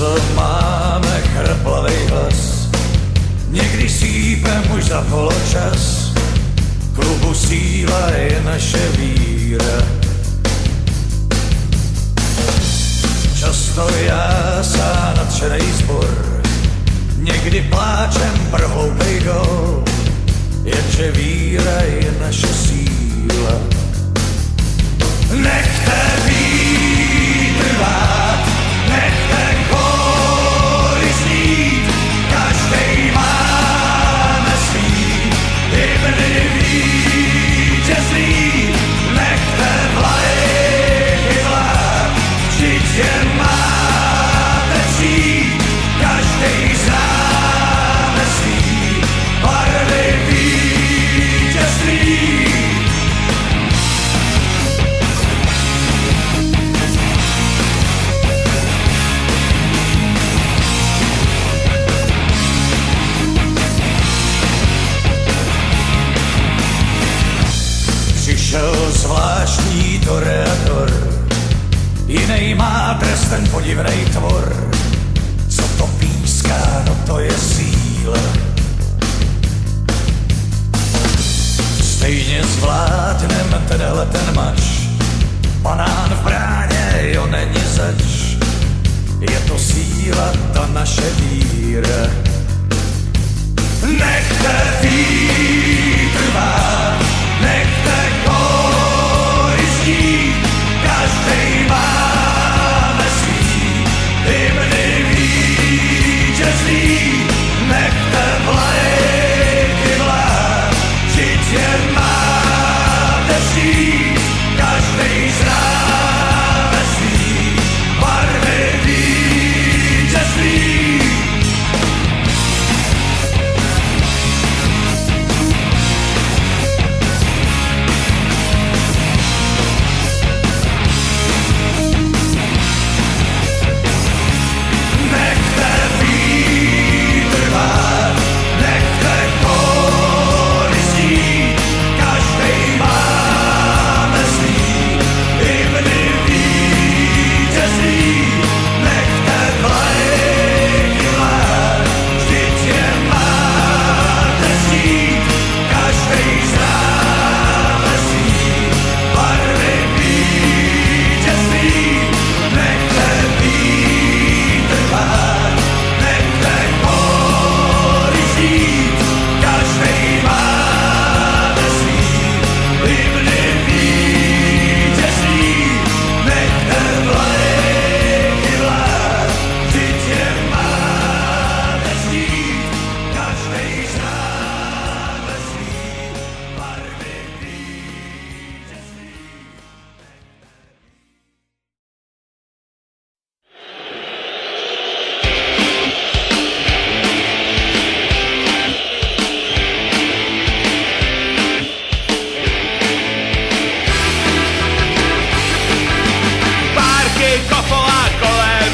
co máme chraplavej hlas. Někdy sípem už za poločas, klubu síla je naše víra. Často jásá nadšenej zbor, někdy pláčem pro hloupej gól, jenže víra je naše síla. Nechte vítr vát, nechte kóry znít, každej máme svý hymny vítězný. Nechte vlajky vlád, vždyť je máte přijít, každej známe svý barvy vítězný. Přišel zvláštní toreador, jinej má dres, ten podivnej tvor. Co to píská, no to je síla. Stejně zvládnem tenhle ten mač, banán v bráně, jo není zač. Je to síla, ta naše víra. Nechte vítr vát, nechte kóry znít, každej máme svý hymny vítězný. Nechte vlajky vlád, vždyť je máte přijít, každej známe svý barvy vítězný.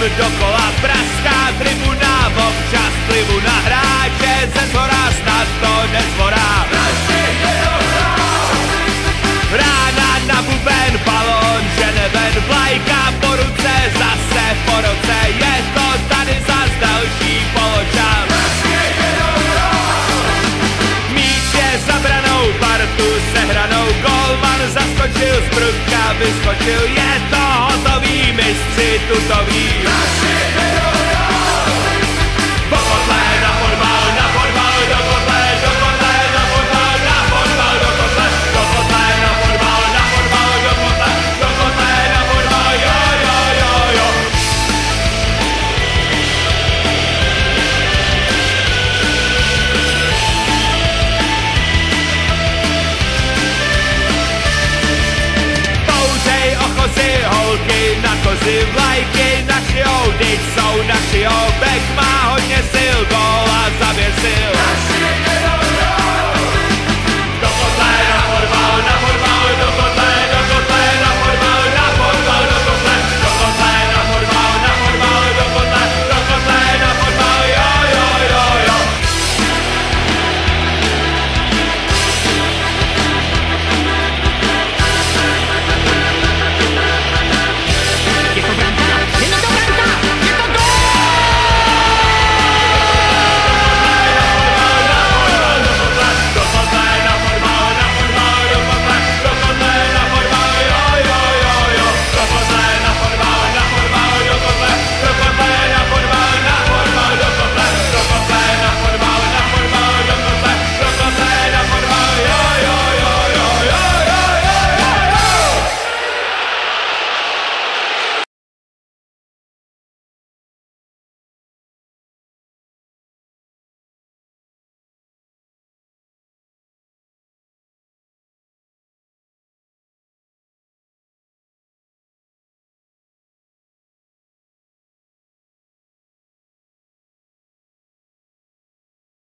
Dokola praská tribuna, občas plivu na hráče, ze zhora snad to nezvorá. Rána na buben, balón, ženeven, vlajka po ruce, zase po roce, je to tady zas další poločas. Míč je za branou, partu sehranou, golman zaskočil, z prudka vyskočil, je to hotový, mistři tutoví. Po kotle na fotbal, do kotle, do kotle, na fotbal, do kotle, do kotle na fotbal, do kotle, do kotle na fotbal, jo, jo, jo, jo. Bouřej ochozy, holky na kozy,